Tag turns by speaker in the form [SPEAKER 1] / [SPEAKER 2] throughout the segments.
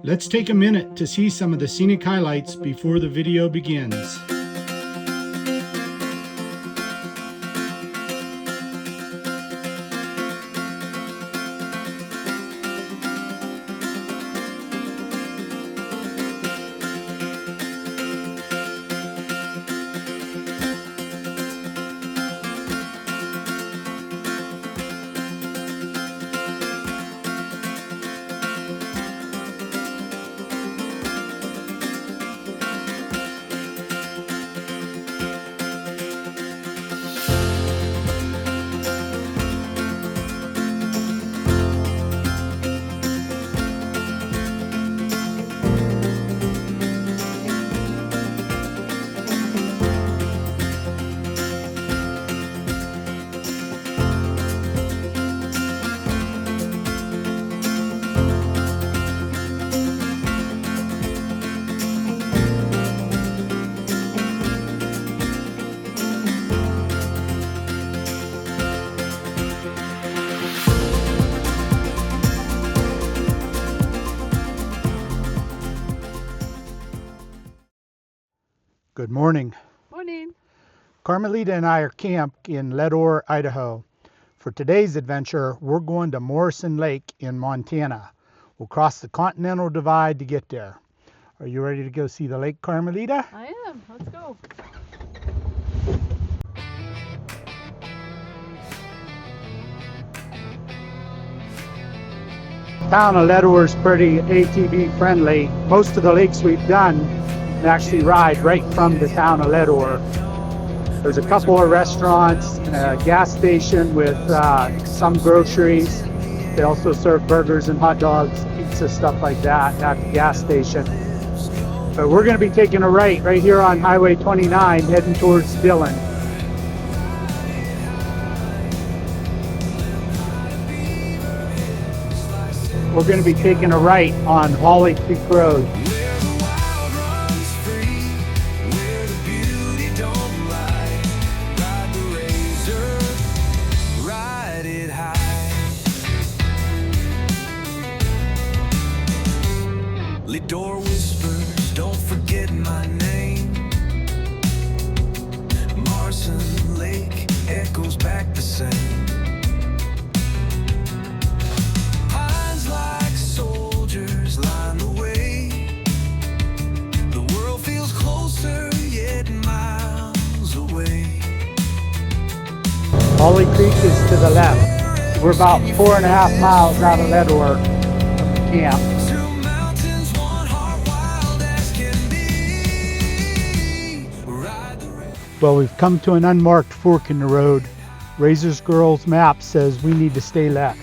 [SPEAKER 1] Let's take a minute to see some of the scenic highlights before the video begins. Good morning.
[SPEAKER 2] Morning.
[SPEAKER 1] Carmelita and I are camped in Leadore, Idaho. For today's adventure, we're going to Morrison Lake in Montana. We'll cross the Continental Divide to get there. Are you ready to go see the lake, Carmelita?
[SPEAKER 2] I am. Let's go.
[SPEAKER 1] Town of Leadore is pretty ATV friendly. Most of the lakes we've done can actually ride right from the town of Leadore. There's a couple of restaurants and a gas station with some groceries. They also serve burgers and hot dogs, pizza, stuff like that at the gas station. But we're going to be taking a right here on Highway 29 heading towards Dillon. We're going to be taking a right on Holly Creek Road.
[SPEAKER 3] Leadore whispers, don't forget my name. Morrison Lake echoes back the same. Pines like soldiers line the way. The world feels closer yet miles away.
[SPEAKER 1] Holly Creek is to the left. We're about 4.5 miles out of Leadore from the camp. Well, we've come to an unmarked fork in the road. Razor's Girl's map says we need to stay left.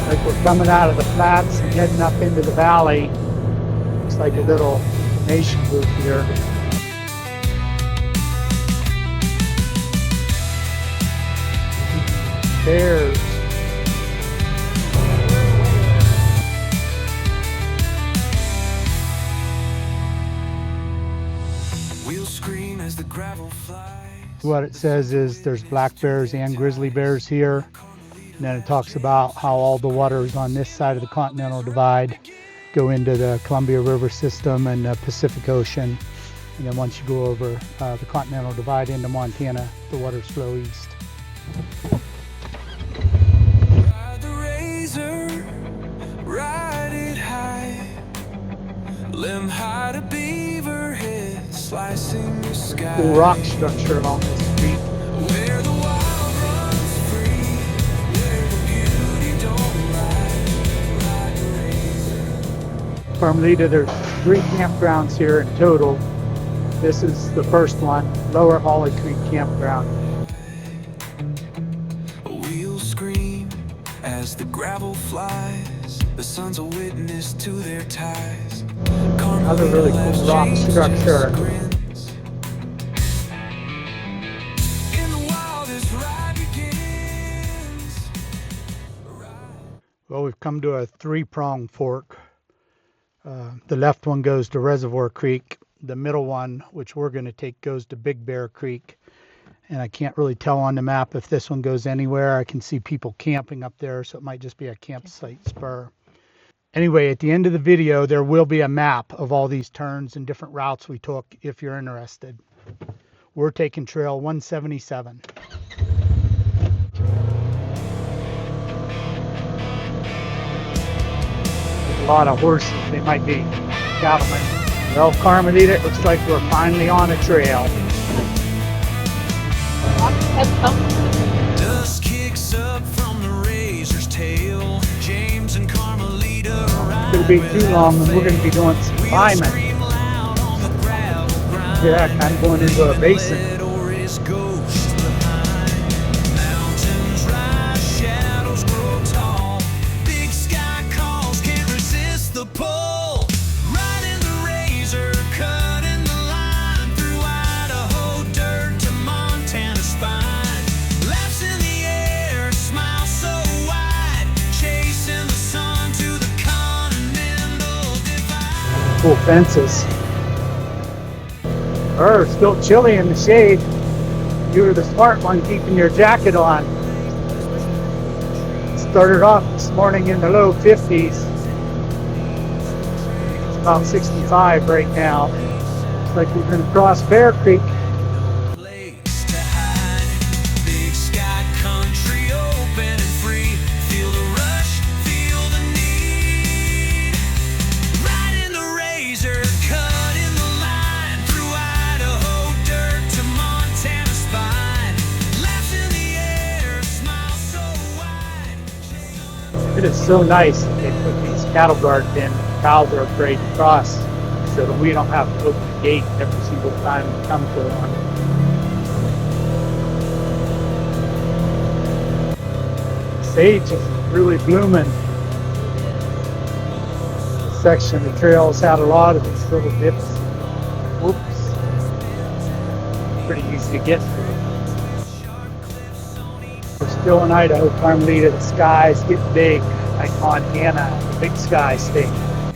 [SPEAKER 1] Like we're coming out of the flats and heading up into the valley. Looks like a little nation group here. Bears. What it says is there's black bears and grizzly bears here. And then it talks about how all the waters on this side of the Continental Divide go into the Columbia River system and the Pacific Ocean. And then once you go over the Continental Divide into Montana, the waters flow east.
[SPEAKER 3] Ride the razor, ride it high. Limb high to Beaverhead, slicing the sky.
[SPEAKER 1] Cool rock structure along this street.
[SPEAKER 3] Where the wild runs free, where the beauty don't lie. Ride the razor.
[SPEAKER 1] Carmelita, there's 3 campgrounds here in total. This is the first one, Lower Holly Creek Campground.
[SPEAKER 3] Wheels scream as the gravel flies. The sun's a witness to their ties.
[SPEAKER 1] Another really cool rock structure. Well, we've come to a 3-pronged fork. The left one goes to Reservoir Creek. The middle one, which we're going to take, goes to Big Bear Creek. and I can't really tell on the map if this one goes anywhere. I can see people camping up there, so it might just be a campsite spur. Anyway, at the end of the video, there will be a map of all these turns and different routes we took if you're interested. We're taking trail 177. There's a lot of horses. They might be cattlemen. Well, Carmelita, it looks like we're finally on a trail.
[SPEAKER 3] Dust kicks up from the razor's tail. James and Carmelita
[SPEAKER 1] It's going to be too long, and we're going to be doing some climbing. Yeah, kind of going into a basin.
[SPEAKER 3] Mountains rise, shadows grow tall. Big sky calls, can't resist the pull. Riding the razor, cutting the line through Idaho dirt to Montana spine. Laps in the air, smile so wide, chasing the sun to the Continental Divide.
[SPEAKER 1] Cool fences. Still chilly in the shade. You were the smart one keeping your jacket on. Started off this morning in the low 50s. It's about 65 right now. Looks like we're going to cross Bear Creek.
[SPEAKER 3] Place to hide. Big sky country, open and free. Feel the rush, feel the need. Riding the razor, cutting the line through Idaho dirt to Montana spine. Laps in the air, smile so wide.
[SPEAKER 1] It is so nice that they put these cattle guards in. Cows are afraid to cross, so that we don't have to open the gate every single time we come to one. Sage is really blooming. This section of the trails had a lot of these little dips. Whoops. Pretty easy to get through. We're still in Idaho, Carmelita. The sky's getting big, like Montana, the big sky state.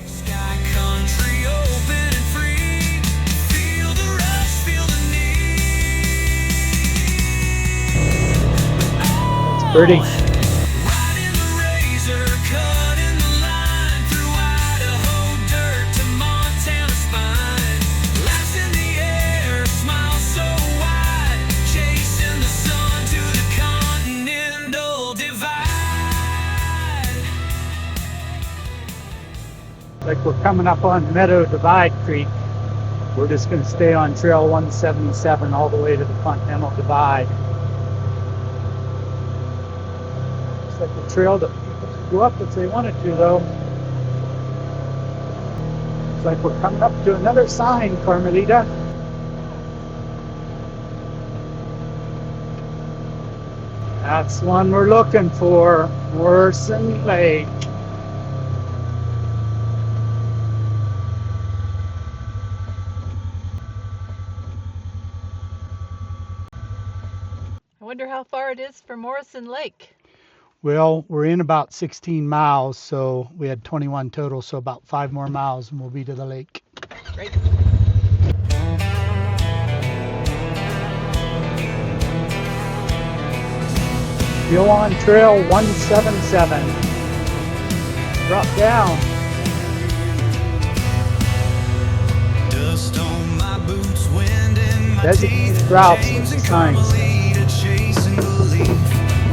[SPEAKER 3] Sky country, open and free. Feel the rush, feel the need.
[SPEAKER 1] It's pretty.
[SPEAKER 3] Riding the razor, cutting the line through Idaho dirt to Montana spine. Laps in the air, smile so wide, chasing the sun to the Continental Divide.
[SPEAKER 1] Like we're coming up on Meadow Divide Creek. We're just going to stay on Trail 177 all the way to the Continental Divide. It's like a trail that people could go up if they wanted to, though. It's like we're coming up to another sign, Carmelita. That's the one we're looking for, Morrison Lake.
[SPEAKER 2] I wonder how far it is from Morrison Lake.
[SPEAKER 1] Well, we're in about 16 miles, so we had 21 total, so about 5 more miles and we'll be to the lake.
[SPEAKER 2] Right.
[SPEAKER 1] Still on Trail 177. Drop down.
[SPEAKER 3] Dust on my boots, wind in my
[SPEAKER 1] Designated
[SPEAKER 3] teeth.
[SPEAKER 1] routes
[SPEAKER 3] James
[SPEAKER 1] with
[SPEAKER 3] and
[SPEAKER 1] signs.
[SPEAKER 3] Carmelita chasing belief.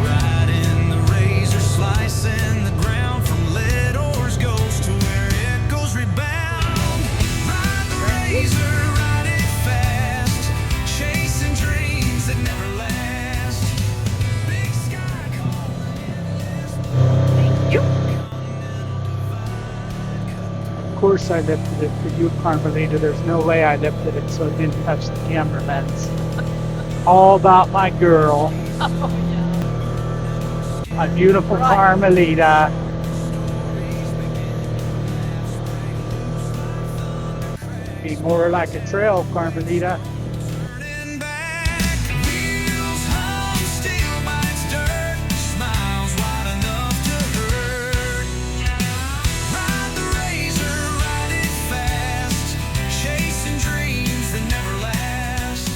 [SPEAKER 3] Riding the razor, slicing the ground from Leadore's ghost to where echoes rebound. Ride the razor, ride it fast, chasing dreams that never last. Big sky
[SPEAKER 2] Thank you.
[SPEAKER 1] Of course I lifted it for you, Carmelita. There's no way I lifted it so it didn't touch the camera lens. All about my girl,
[SPEAKER 2] Oh, yeah.
[SPEAKER 1] my beautiful
[SPEAKER 2] Right.
[SPEAKER 1] Carmelita. Be more like a trail, Carmelita.
[SPEAKER 3] turning back, wheels hum, steel bites dirt, smiles wide enough to hurt. Ride the razor, ride it fast, chasing dreams that never last.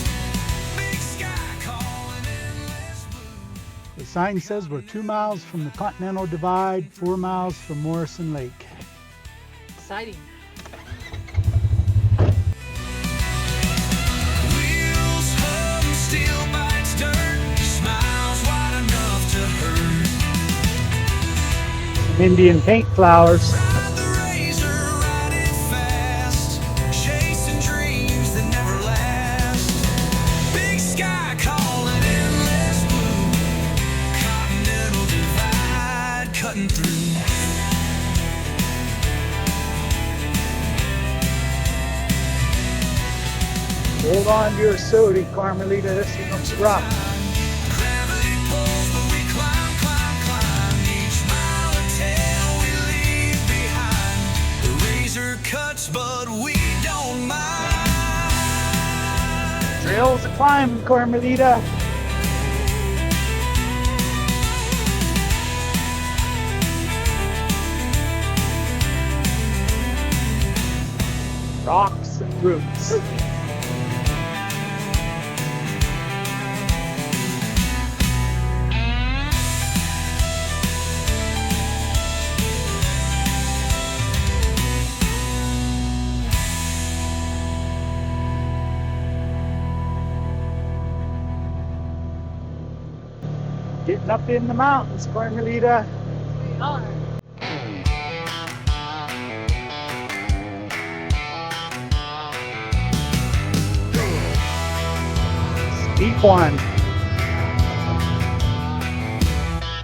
[SPEAKER 3] Big sky calls.
[SPEAKER 1] sign says we're 2 miles from the Continental Divide, 4 miles from Morrison Lake.
[SPEAKER 2] Exciting.
[SPEAKER 3] Wheels hum, steel bites dirt, smiles wide enough to hurt.
[SPEAKER 1] Indian paint flowers.
[SPEAKER 3] Ride the razor, ride it fast, chasing dreams that never last. Big sky calling endless blue, Continental Divide cutting through.
[SPEAKER 1] Hold on to your sody, Carmelita. This looks rough.
[SPEAKER 3] Gravity pulls, but we climb, climb, climb. Each mile of tail we leave behind. The razor cuts, but we don't mind.
[SPEAKER 1] Trails to climb, Carmelita. Rocks and roots. Getting up in the mountains, Carmelita.
[SPEAKER 2] We are.
[SPEAKER 1] Steep one.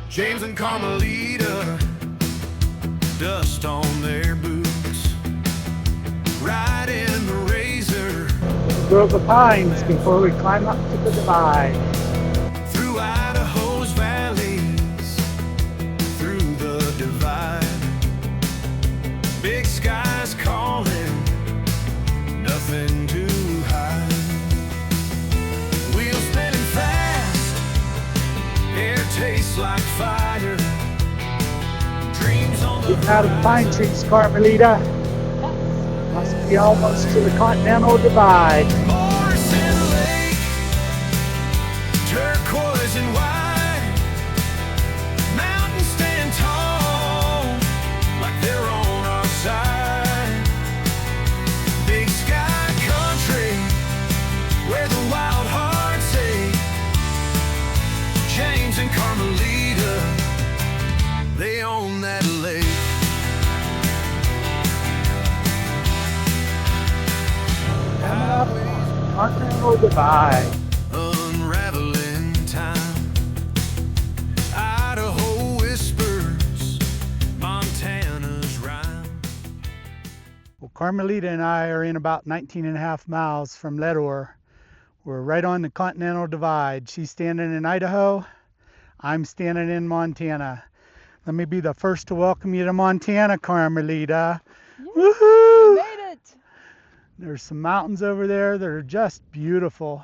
[SPEAKER 3] James and Carmelita, dust on their boots, riding the razor
[SPEAKER 1] Grove the pines before we climb up to the divide.
[SPEAKER 3] through Idaho's valleys, through the divide. Big skies calling, nothing to hide. Wheels spinning fast, air tastes like fire. Dreams on the
[SPEAKER 1] Getting out of the pine trees, Carmelita. Must be almost to the Continental Divide.
[SPEAKER 3] Morrison Lake, turquoise and white. Mountains stand tall, like they're on our side. Big sky country, where the wild hearts say. James and Carmelita, they own that lake.
[SPEAKER 1] Coming up, Continental Divide.
[SPEAKER 3] Unraveling time. Idaho whispers, Montana's rhyme.
[SPEAKER 1] Well, Carmelita and I are in about 19.5 miles from Leadore. We're right on the Continental Divide. She's standing in Idaho. I'm standing in Montana. Let me be the first to welcome you to Montana, Carmelita. Woohoo!
[SPEAKER 2] We made it.
[SPEAKER 1] There's some mountains over there that are just beautiful.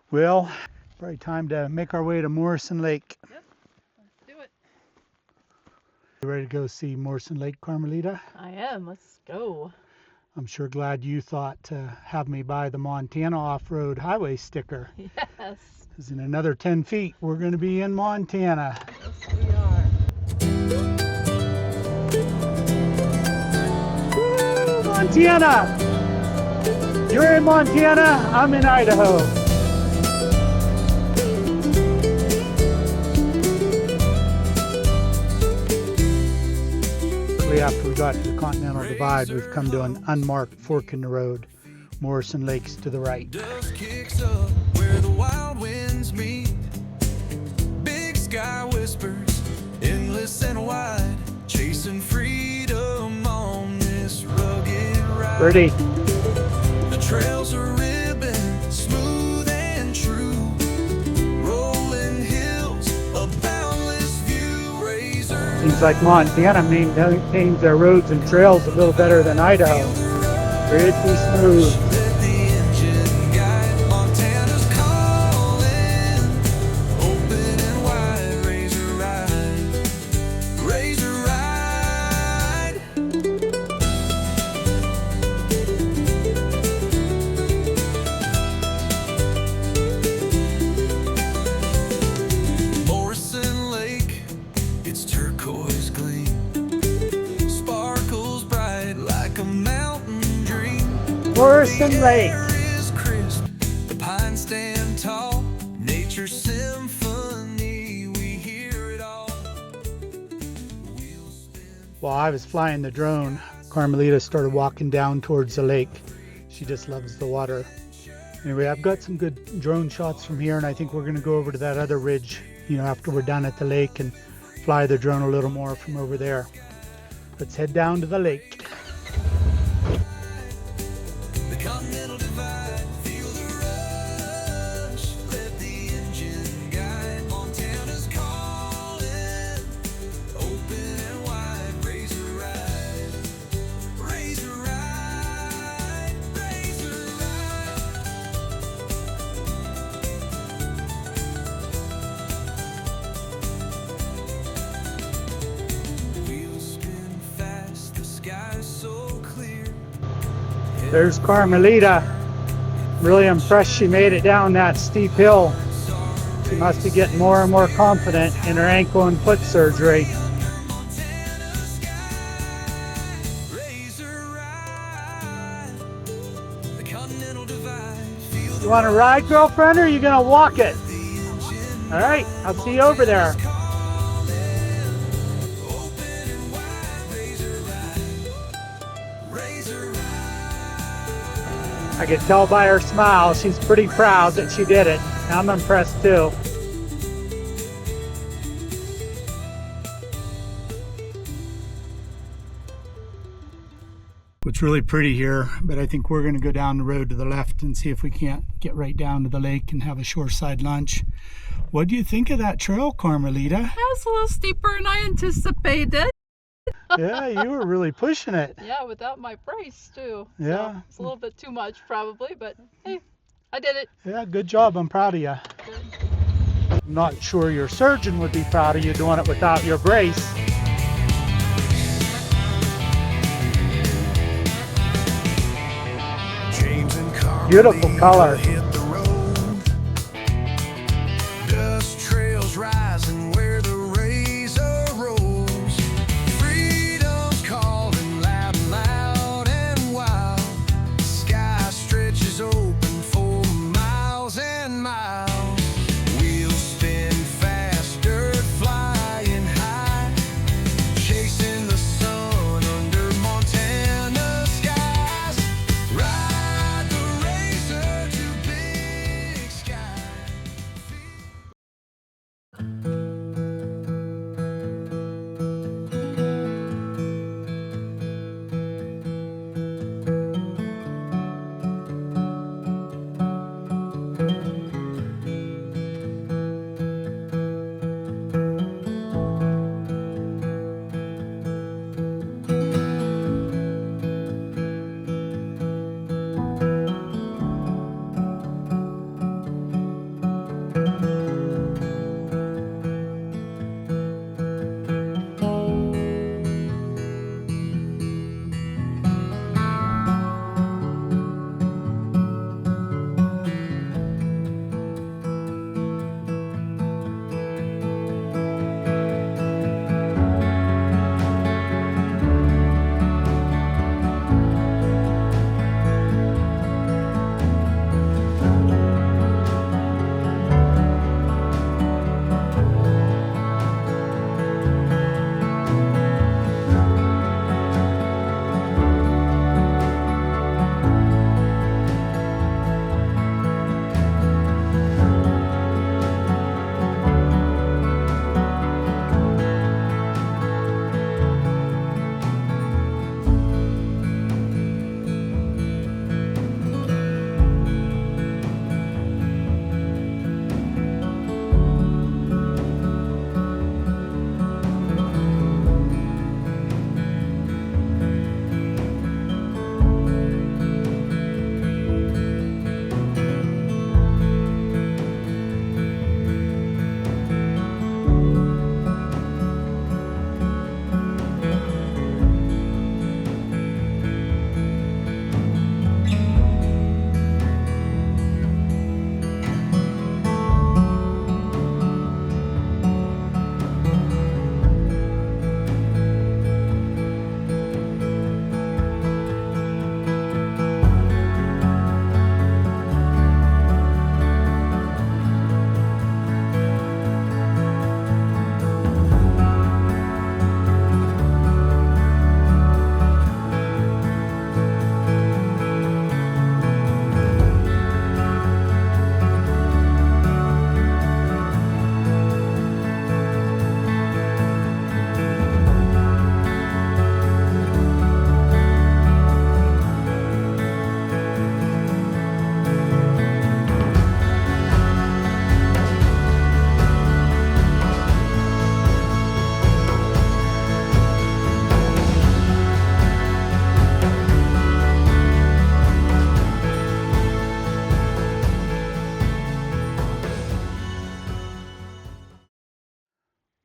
[SPEAKER 1] Well, probably time to make our way to Morrison Lake.
[SPEAKER 2] Yep. Let's do it.
[SPEAKER 1] You ready to go see Morrison Lake, Carmelita?
[SPEAKER 2] I am. Let's go.
[SPEAKER 1] I'm sure glad you thought to have me buy the Montana off-road highway sticker.
[SPEAKER 2] Yes.
[SPEAKER 1] Because in another 10 feet, we're going to be in Montana.
[SPEAKER 2] Yes, we are.
[SPEAKER 1] Woo, Montana! You're in Montana, I'm in Idaho. After we got to the Continental Divide, we've come to an unmarked fork in the road. Morrison Lake's to the right.
[SPEAKER 3] Dust kicks up where the wild winds meet. Big sky whispers, endless and wide, chasing freedom on this rugged ride.
[SPEAKER 1] Ready?
[SPEAKER 3] The trails are ribbon, smooth and true. Rolling hills, a boundless view. Razor.
[SPEAKER 1] Seems like Montana maintains their roads and trails a little better than Idaho. Pretty smooth.
[SPEAKER 3] Let the engine guide. Montana's calling, open and wide. Razor ride, razor ride.
[SPEAKER 1] Morrison Lake.
[SPEAKER 3] Is crisp, the pines stand tall, nature's symphony, we hear it all. We'll spin.
[SPEAKER 1] While I was flying the drone, Carmelita started walking down towards the lake. She just loves the water. Anyway, I've got some good drone shots from here, and I think we're going to go over to that other ridge, after we're done at the lake, and fly the drone a little more from over there. Let's head down to the lake.
[SPEAKER 3] The Continental Divide, feel the rush, let the engine guide. Montana's calling, open and wide, RZR ride, RZR ride, RZR ride. Wheels spin fast, the sky's so clear.
[SPEAKER 1] There's Carmelita. Really impressed she made it down that steep hill. She must be getting more and more confident in her ankle and foot surgery. You want to ride, girlfriend, or are you going to walk it? All right, I'll see you over there. I could tell by her smile she's pretty proud that she did it. I'm impressed too. It's really pretty here, but I think we're going to go down the road to the left and see if we can't get right down to the lake and have a shoreside lunch. What do you think of that trail, Carmelita?
[SPEAKER 2] That's a little steeper than I anticipated.
[SPEAKER 1] Yeah, you were really pushing it.
[SPEAKER 2] Yeah, without my brace too.
[SPEAKER 1] Yeah.
[SPEAKER 2] So it's a little bit too much probably, but hey, I did it.
[SPEAKER 1] Yeah, good job. I'm proud of you.
[SPEAKER 2] Good.
[SPEAKER 1] I'm not sure your surgeon would be proud of you doing it without your brace.
[SPEAKER 3] James and Carmelita
[SPEAKER 1] Beautiful color.
[SPEAKER 3] hit the road. Dust trails rising where the RZR rolls. Freedom's calling loud and wild. Sky stretches open for miles and miles. Wheels spin fast, dirt flying high, chasing the sun under Montana skies. Ride the RZR to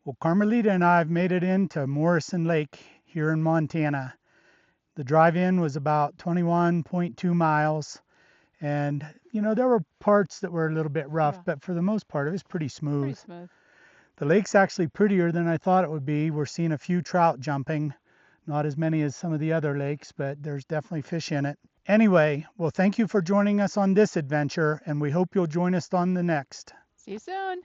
[SPEAKER 1] Well, Carmelita and I have made it into Morrison Lake here in Montana. The drive-in was about 21.2 miles. And, there were parts that were a little bit rough,
[SPEAKER 2] Yeah.
[SPEAKER 1] but for the most part, it was pretty smooth.
[SPEAKER 2] Pretty smooth.
[SPEAKER 1] The lake's actually prettier than I thought it would be. We're seeing a few trout jumping. Not as many as some of the other lakes, but there's definitely fish in it. Anyway, well, thank you for joining us on this adventure, and we hope you'll join us on the next.
[SPEAKER 2] See you soon.